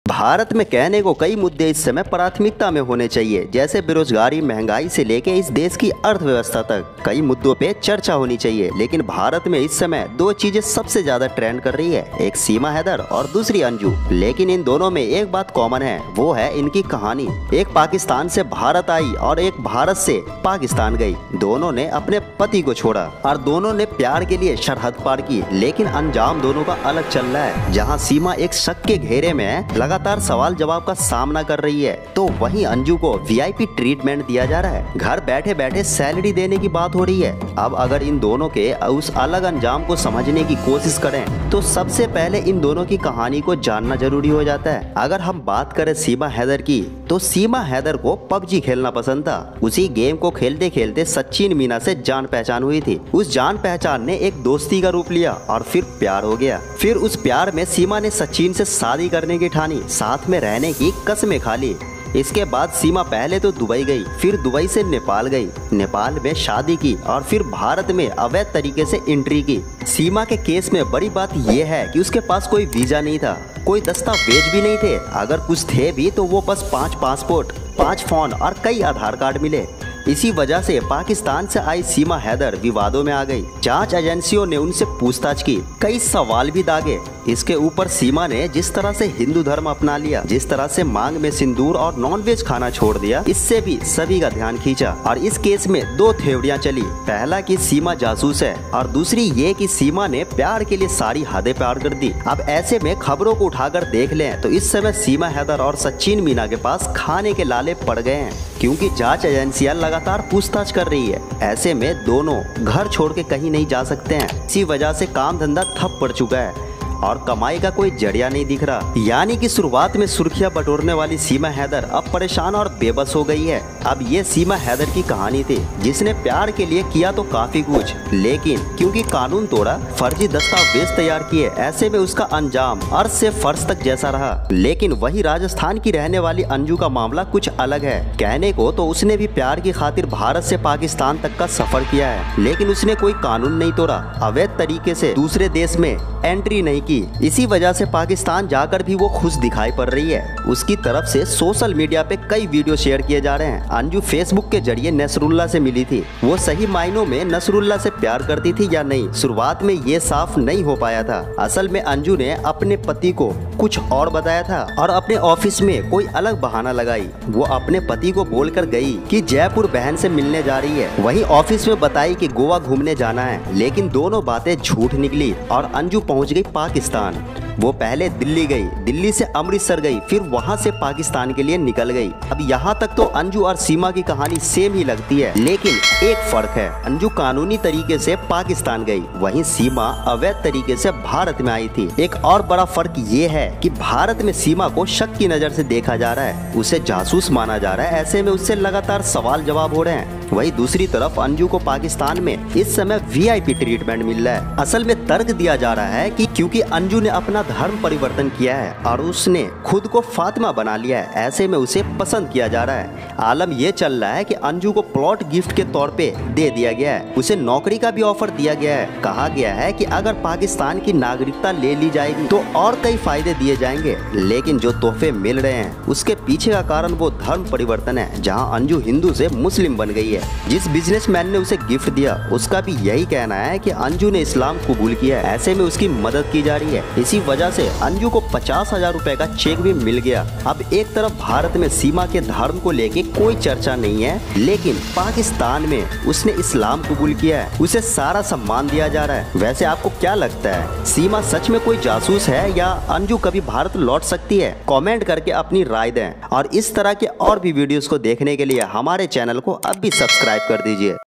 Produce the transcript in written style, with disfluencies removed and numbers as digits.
भारत में कहने को कई मुद्दे इस समय प्राथमिकता में होने चाहिए, जैसे बेरोजगारी, महंगाई से लेके इस देश की अर्थव्यवस्था तक कई मुद्दों पे चर्चा होनी चाहिए। लेकिन भारत में इस समय दो चीजें सबसे ज्यादा ट्रेंड कर रही है, एक सीमा हैदर और दूसरी अंजू। लेकिन इन दोनों में एक बात कॉमन है, वो है इनकी कहानी। एक पाकिस्तान से भारत आई और एक भारत से पाकिस्तान गई। दोनों ने अपने पति को छोड़ा और दोनों ने प्यार के लिए सरहद पार की, लेकिन अंजाम दोनों का अलग चल रहा है। जहाँ सीमा एक शक के घेरे में है, लगातार सवाल जवाब का सामना कर रही है, तो वहीं अंजू को वीआईपी ट्रीटमेंट दिया जा रहा है। घर बैठे बैठे सैलरी देने की बात हो रही है। अब अगर इन दोनों के उस अलग अंजाम को समझने की कोशिश करें तो सबसे पहले इन दोनों की कहानी को जानना जरूरी हो जाता है। अगर हम बात करें सीमा हैदर की, तो सीमा हैदर को पबजी खेलना पसंद था। उसी गेम को खेलते खेलते सचिन मीना से जान पहचान हुई थी। उस जान पहचान ने एक दोस्ती का रूप लिया और फिर प्यार हो गया। फिर उस प्यार में सीमा ने सचिन से शादी करने की ठानी, साथ में रहने की कसमें खा ली। इसके बाद सीमा पहले तो दुबई गई, फिर दुबई से नेपाल गई, नेपाल में शादी की और फिर भारत में अवैध तरीके से एंट्री की। सीमा के केस में बड़ी बात यह है कि उसके पास कोई वीजा नहीं था, कोई दस्तावेज भी नहीं थे। अगर कुछ थे भी तो वो बस 5 पासपोर्ट, 5 फोन और कई आधार कार्ड मिले। इसी वजह से पाकिस्तान से आई सीमा हैदर विवादों में आ गई। जांच एजेंसियों ने उनसे पूछताछ की, कई सवाल भी दागे। इसके ऊपर सीमा ने जिस तरह से हिंदू धर्म अपना लिया, जिस तरह से मांग में सिंदूर और नॉनवेज खाना छोड़ दिया, इससे भी सभी का ध्यान खींचा। और इस केस में दो थ्योरियां चली, पहला कि सीमा जासूस है और दूसरी ये कि सीमा ने प्यार के लिए सारी हदें पार कर दी। अब ऐसे में खबरों को उठाकर देख लें तो इस समय सीमा हैदर और सचिन मीना के पास खाने के लाले पड़ गए हैं, क्योंकि जांच एजेंसियां लगातार पूछताछ कर रही है। ऐसे में दोनों घर छोड़ के कहीं नहीं जा सकते हैं। इसी वजह से काम धंधा ठप पड़ चुका है और कमाई का कोई जरिया नहीं दिख रहा। यानी कि शुरुआत में सुर्खियां बटोरने वाली सीमा हैदर अब परेशान और बेबस हो गई है। अब ये सीमा हैदर की कहानी थी, जिसने प्यार के लिए किया तो काफी कुछ, लेकिन क्योंकि कानून तोड़ा, फर्जी दस्तावेज तैयार किए, ऐसे में उसका अंजाम अर्श से फर्श तक जैसा रहा। लेकिन वही राजस्थान की रहने वाली अंजू का मामला कुछ अलग है। कहने को तो उसने भी प्यार की खातिर भारत से पाकिस्तान तक का सफर किया है, लेकिन उसने कोई कानून नहीं तोड़ा, अवैध तरीके से दूसरे देश में एंट्री नहीं की। इसी वजह से पाकिस्तान जाकर भी वो खुश दिखाई पड़ रही है। उसकी तरफ से सोशल मीडिया पे कई वीडियो शेयर किए जा रहे हैं। अंजू फेसबुक के जरिए नसरुल्ला से मिली थी। वो सही मायनों में नसरुल्ला से प्यार करती थी या नहीं, शुरुआत में ये साफ नहीं हो पाया था। असल में अंजू ने अपने पति को कुछ और बताया था और अपने ऑफिस में कोई अलग बहाना लगाई। वो अपने पति को बोलकर गई कि जयपुर बहन से मिलने जा रही है, वहीं ऑफिस में बताई कि गोवा घूमने जाना है। लेकिन दोनों बातें झूठ निकली और अंजू पहुंच गई पाकिस्तान। वो पहले दिल्ली गई, दिल्ली से अमृतसर गई, फिर वहां से पाकिस्तान के लिए निकल गई। अब यहाँ तक तो अंजू और सीमा की कहानी सेम ही लगती है, लेकिन एक फर्क है, अंजू कानूनी तरीके से पाकिस्तान गई, वहीं सीमा अवैध तरीके से भारत में आई थी। एक और बड़ा फर्क ये है कि भारत में सीमा को शक की नजर से देखा जा रहा है, उसे जासूस माना जा रहा है। ऐसे में उससे लगातार सवाल जवाब हो रहे हैं। वहीं दूसरी तरफ अंजू को पाकिस्तान में इस समय वीआईपी ट्रीटमेंट मिल रहा है। असल में तर्क दिया जा रहा है कि क्योंकि अंजू ने अपना धर्म परिवर्तन किया है और उसने खुद को फातिमा बना लिया है, ऐसे में उसे पसंद किया जा रहा है। आलम ये चल रहा है कि अंजू को प्लॉट गिफ्ट के तौर पे दे दिया गया है, उसे नौकरी का भी ऑफर दिया गया है। कहा गया है कि अगर पाकिस्तान की नागरिकता ले ली जाएगी तो और कई फायदे दिए जाएंगे। लेकिन जो तोहफे मिल रहे हैं उसके पीछे का कारण वो धर्म परिवर्तन है, जहाँ अंजू हिंदू से मुस्लिम बन गई है। जिस बिजनेसमैन ने उसे गिफ्ट दिया उसका भी यही कहना है कि अंजू ने इस्लाम कबूल किया है, ऐसे में उसकी मदद की जा रही है। इसी वजह से अंजू को 50,000 रुपए का चेक भी मिल गया। अब एक तरफ भारत में सीमा के धर्म को लेके कोई चर्चा नहीं है, लेकिन पाकिस्तान में उसने इस्लाम कबूल किया है, उसे सारा सम्मान दिया जा रहा है। वैसे आपको क्या लगता है, सीमा सच में कोई जासूस है या अंजू कभी भारत लौट सकती है? कमेंट करके अपनी राय दें और इस तरह के और भी वीडियोस को देखने के लिए हमारे चैनल को अब भी सब्सक्राइब कर दीजिए।